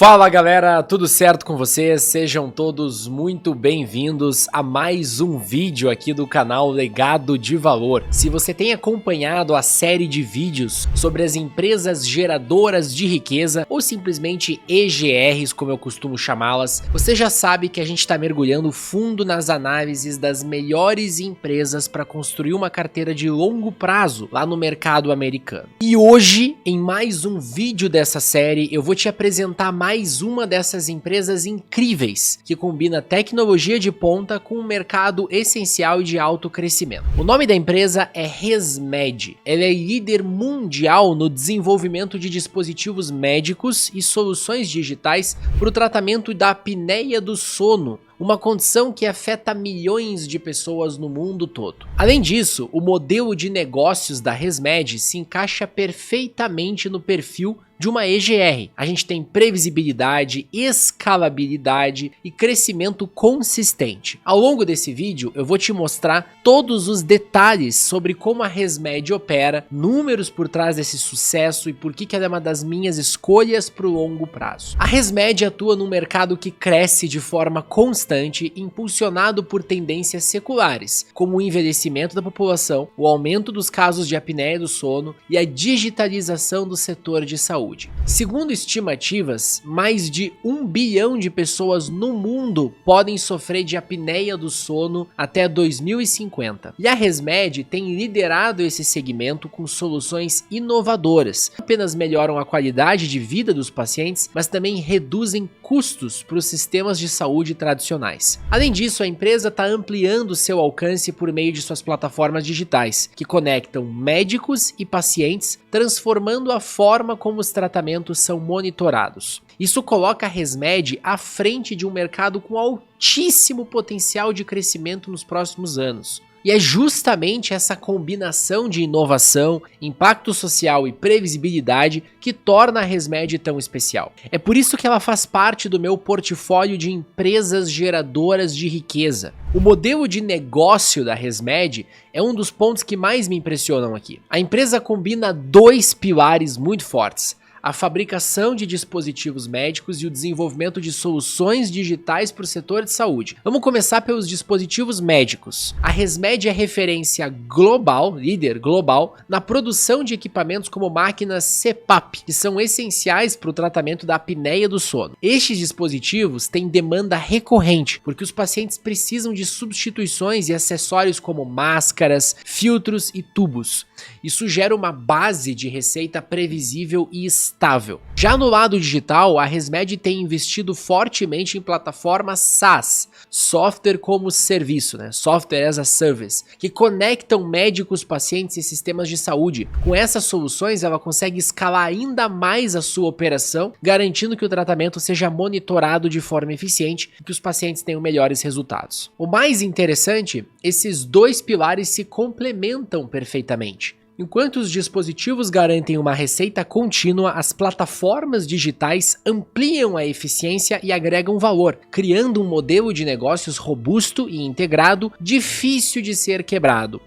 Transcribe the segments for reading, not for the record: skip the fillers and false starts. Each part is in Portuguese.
Fala galera, tudo certo com vocês? Sejam todos muito bem-vindos a mais um vídeo aqui do canal Legado de Valor. Se você tem acompanhado a série de vídeos sobre as empresas geradoras de riqueza, ou simplesmente EGRs, como eu costumo chamá-las, você já sabe que a gente está mergulhando fundo nas análises das melhores empresas para construir uma carteira de longo prazo lá no mercado americano. E hoje, em mais um vídeo dessa série, eu vou te apresentar mais uma dessas empresas incríveis que combina tecnologia de ponta com um mercado essencial e de alto crescimento. O nome da empresa é ResMed. Ela é líder mundial no desenvolvimento de dispositivos médicos e soluções digitais para o tratamento da apneia do sono, uma condição que afeta milhões de pessoas no mundo todo. Além disso, o modelo de negócios da ResMed se encaixa perfeitamente no perfil de uma EGR. A gente tem previsibilidade, escalabilidade e crescimento consistente. Ao longo desse vídeo, eu vou te mostrar todos os detalhes sobre como a ResMed opera, números por trás desse sucesso e por que ela é uma das minhas escolhas para o longo prazo. A ResMed atua num mercado que cresce de forma constante, impulsionado por tendências seculares, como o envelhecimento da população, o aumento dos casos de apneia do sono e a digitalização do setor de saúde. Segundo estimativas, mais de 1 bilhão de pessoas no mundo podem sofrer de apneia do sono até 2050. E a ResMed tem liderado esse segmento com soluções inovadoras, que não apenas melhoram a qualidade de vida dos pacientes, mas também reduzem custos para os sistemas de saúde tradicionais. Além disso, a empresa está ampliando seu alcance por meio de suas plataformas digitais, que conectam médicos e pacientes, transformando a forma como os tratamentos são monitorados. Isso coloca a ResMed à frente de um mercado com altíssimo potencial de crescimento nos próximos anos. E é justamente essa combinação de inovação, impacto social e previsibilidade que torna a ResMed tão especial. É por isso que ela faz parte do meu portfólio de empresas geradoras de riqueza. O modelo de negócio da ResMed é um dos pontos que mais me impressionam aqui. A empresa combina dois pilares muito fortes: a fabricação de dispositivos médicos e o desenvolvimento de soluções digitais para o setor de saúde. Vamos começar pelos dispositivos médicos. A ResMed é referência global, líder global, na produção de equipamentos como máquinas CPAP, que são essenciais para o tratamento da apneia do sono. Estes dispositivos têm demanda recorrente, porque os pacientes precisam de substituições e acessórios como máscaras, filtros e tubos. Isso gera uma base de receita previsível e estável. Já no lado digital, a ResMed tem investido fortemente em plataformas SaaS, software como serviço, Software as a Service, que conectam médicos, pacientes e sistemas de saúde. Com essas soluções, ela consegue escalar ainda mais a sua operação, garantindo que o tratamento seja monitorado de forma eficiente e que os pacientes tenham melhores resultados. O mais interessante, esses dois pilares se complementam perfeitamente. Enquanto os dispositivos garantem uma receita contínua, as plataformas digitais ampliam a eficiência e agregam valor, criando um modelo de negócios robusto e integrado, difícil de ser quebrado.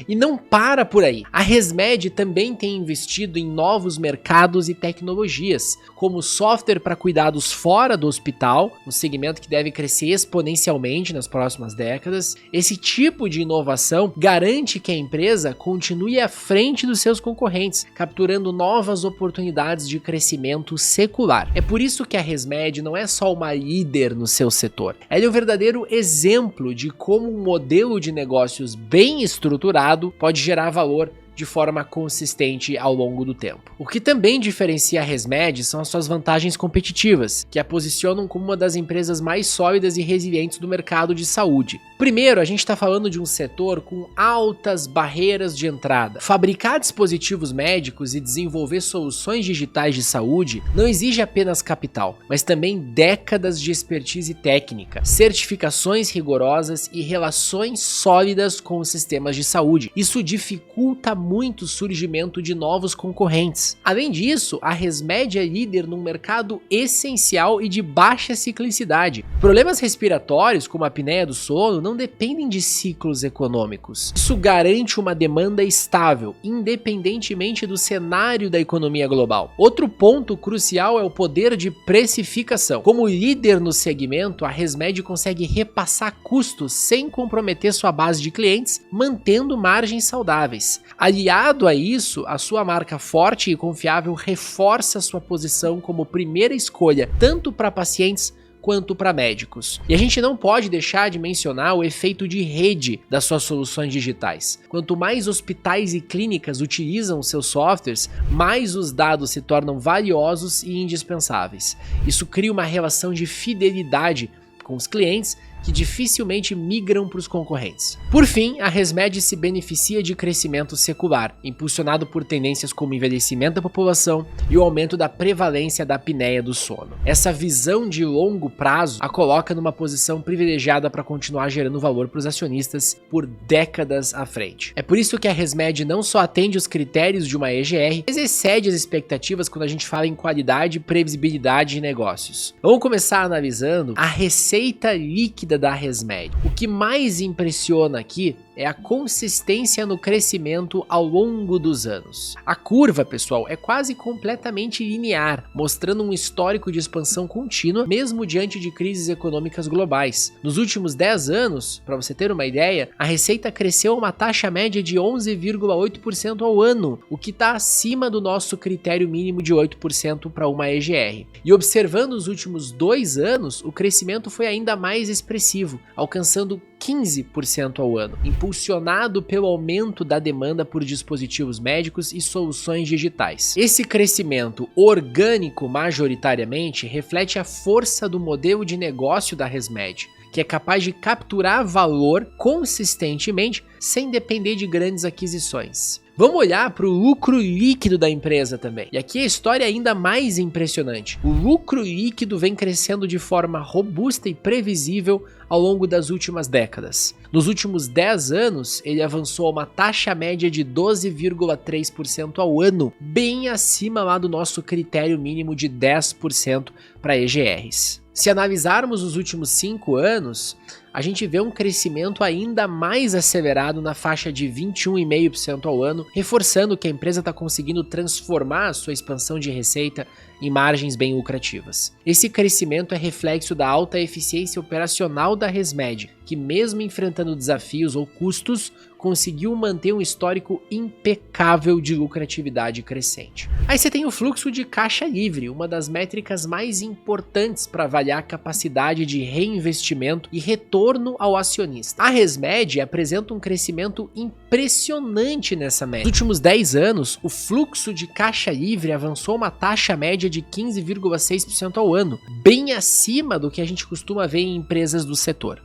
E não para por aí. A ResMed também tem investido em novos mercados e tecnologias, como software para cuidados fora do hospital, um segmento que deve crescer exponencialmente nas próximas décadas. Esse tipo de inovação garante que a empresa continue à frente dos seus concorrentes, capturando novas oportunidades de crescimento secular. É por isso que a ResMed não é só uma líder no seu setor, ela é um verdadeiro exemplo de como um modelo de negócios bem estruturado pode gerar valor de forma consistente ao longo do tempo. O que também diferencia a ResMed são as suas vantagens competitivas, que a posicionam como uma das empresas mais sólidas e resilientes do mercado de saúde. Primeiro, a gente está falando de um setor com altas barreiras de entrada. Fabricar dispositivos médicos e desenvolver soluções digitais de saúde não exige apenas capital, mas também décadas de expertise técnica, certificações rigorosas e relações sólidas com os sistemas de saúde. Isso dificulta muito o surgimento de novos concorrentes. Além disso, a ResMed é líder num mercado essencial e de baixa ciclicidade. Problemas respiratórios, como a apneia do sono, não dependem de ciclos econômicos. Isso garante uma demanda estável, independentemente do cenário da economia global. Outro ponto crucial é o poder de precificação. Como líder no segmento, a ResMed consegue repassar custos sem comprometer sua base de clientes, mantendo margens saudáveis. Aliado a isso, a sua marca forte e confiável reforça sua posição como primeira escolha, tanto para pacientes quanto para médicos. E a gente não pode deixar de mencionar o efeito de rede das suas soluções digitais. Quanto mais hospitais e clínicas utilizam seus softwares, mais os dados se tornam valiosos e indispensáveis. Isso cria uma relação de fidelidade com os clientes que dificilmente migram para os concorrentes. Por fim, a ResMed se beneficia de crescimento secular, impulsionado por tendências como o envelhecimento da população e o aumento da prevalência da apneia do sono. Essa visão de longo prazo a coloca numa posição privilegiada para continuar gerando valor para os acionistas por décadas à frente. É por isso que a ResMed não só atende os critérios de uma EGR, mas excede as expectativas quando a gente fala em qualidade e previsibilidade de negócios. Vamos começar analisando a receita líquida da ResMed. O que mais impressiona aqui é a consistência no crescimento ao longo dos anos. A curva, pessoal, é quase completamente linear, mostrando um histórico de expansão contínua, mesmo diante de crises econômicas globais. Nos últimos 10 anos, para você ter uma ideia, a receita cresceu a uma taxa média de 11,8% ao ano, o que está acima do nosso critério mínimo de 8% para uma EGR. E observando os últimos 2 anos, o crescimento foi ainda mais expressivo, alcançando 15% ao ano, impulsionado pelo aumento da demanda por dispositivos médicos e soluções digitais. Esse crescimento orgânico, majoritariamente, reflete a força do modelo de negócio da ResMed, que é capaz de capturar valor consistentemente sem depender de grandes aquisições. Vamos olhar para o lucro líquido da empresa também. E aqui a história é ainda mais impressionante. O lucro líquido vem crescendo de forma robusta e previsível ao longo das últimas décadas. Nos últimos 10 anos, ele avançou a uma taxa média de 12,3% ao ano, bem acima lá do nosso critério mínimo de 10% para EGRs. Se analisarmos os últimos 5 anos, a gente vê um crescimento ainda mais acelerado na faixa de 21,5% ao ano, reforçando que a empresa está conseguindo transformar a sua expansão de receita em margens bem lucrativas. Esse crescimento é reflexo da alta eficiência operacional da ResMed, que mesmo enfrentando desafios ou custos, conseguiu manter um histórico impecável de lucratividade crescente. Aí você tem o fluxo de caixa livre, uma das métricas mais importantes para avaliar a capacidade de reinvestimento e retorno ao acionista. A ResMed apresenta um crescimento impressionante nessa média. Nos últimos 10 anos, o fluxo de caixa livre avançou uma taxa média de 15,6% ao ano, bem acima do que a gente costuma ver em empresas do setor.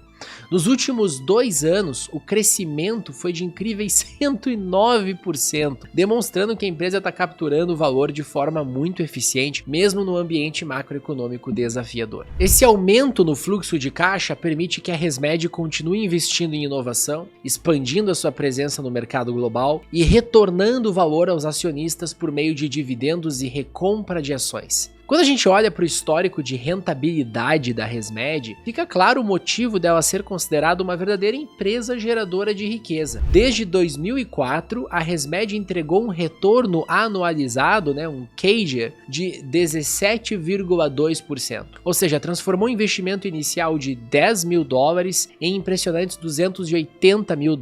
Nos últimos 2 anos, o crescimento foi de incríveis 109%, demonstrando que a empresa está capturando o valor de forma muito eficiente, mesmo no ambiente macroeconômico desafiador. Esse aumento no fluxo de caixa permite que a ResMed continue investindo em inovação, expandindo a sua presença no mercado global e retornando valor aos acionistas por meio de dividendos e recompra de ações. Quando a gente olha para o histórico de rentabilidade da ResMed, fica claro o motivo dela ser considerada uma verdadeira empresa geradora de riqueza. Desde 2004, a ResMed entregou um retorno anualizado, um CAGR, de 17,2%. Ou seja, transformou o investimento inicial de $10 mil em impressionantes $280 mil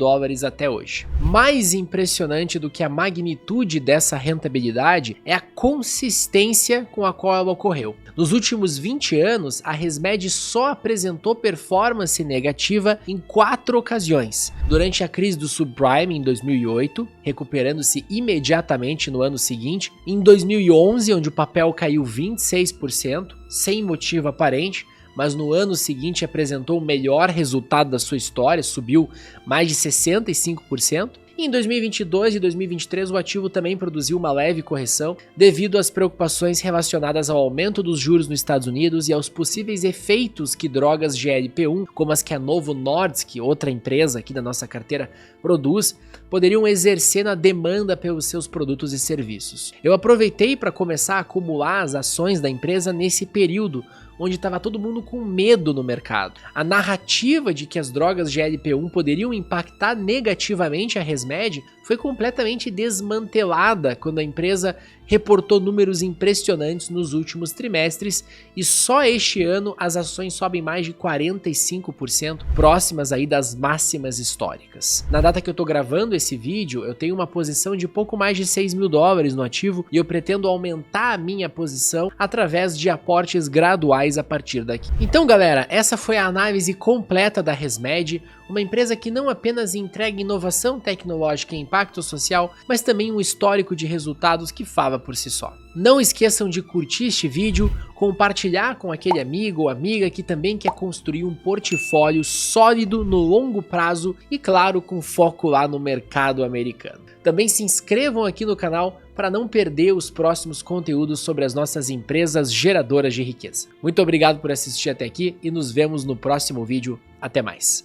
até hoje. Mais impressionante do que a magnitude dessa rentabilidade é a consistência com a qual ela ocorreu. Nos últimos 20 anos, a ResMed só apresentou performance negativa em 4 ocasiões. Durante a crise do subprime em 2008, recuperando-se imediatamente no ano seguinte, em 2011, onde o papel caiu 26%, sem motivo aparente, mas no ano seguinte apresentou o melhor resultado da sua história, subiu mais de 65%, Em 2022 e 2023 o ativo também produziu uma leve correção devido às preocupações relacionadas ao aumento dos juros nos Estados Unidos e aos possíveis efeitos que drogas GLP-1, como as que a Novo Nordisk, outra empresa aqui da nossa carteira, produz, poderiam exercer na demanda pelos seus produtos e serviços. Eu aproveitei para começar a acumular as ações da empresa nesse período, onde estava todo mundo com medo no mercado. A narrativa de que as drogas GLP-1 poderiam impactar negativamente a ResMed foi completamente desmantelada quando a empresa reportou números impressionantes nos últimos trimestres e só este ano as ações sobem mais de 45%, próximas aí das máximas históricas. Na data que eu tô gravando esse vídeo, eu tenho uma posição de pouco mais de $6 mil no ativo e eu pretendo aumentar a minha posição através de aportes graduais a partir daqui. Então galera, essa foi a análise completa da ResMed, uma empresa que não apenas entrega inovação tecnológica e impacto social, mas também um histórico de resultados que fala por si só. Não esqueçam de curtir este vídeo, compartilhar com aquele amigo ou amiga que também quer construir um portfólio sólido no longo prazo e claro, com foco lá no mercado americano. Também se inscrevam aqui no canal para não perder os próximos conteúdos sobre as nossas empresas geradoras de riqueza. Muito obrigado por assistir até aqui e nos vemos no próximo vídeo. Até mais!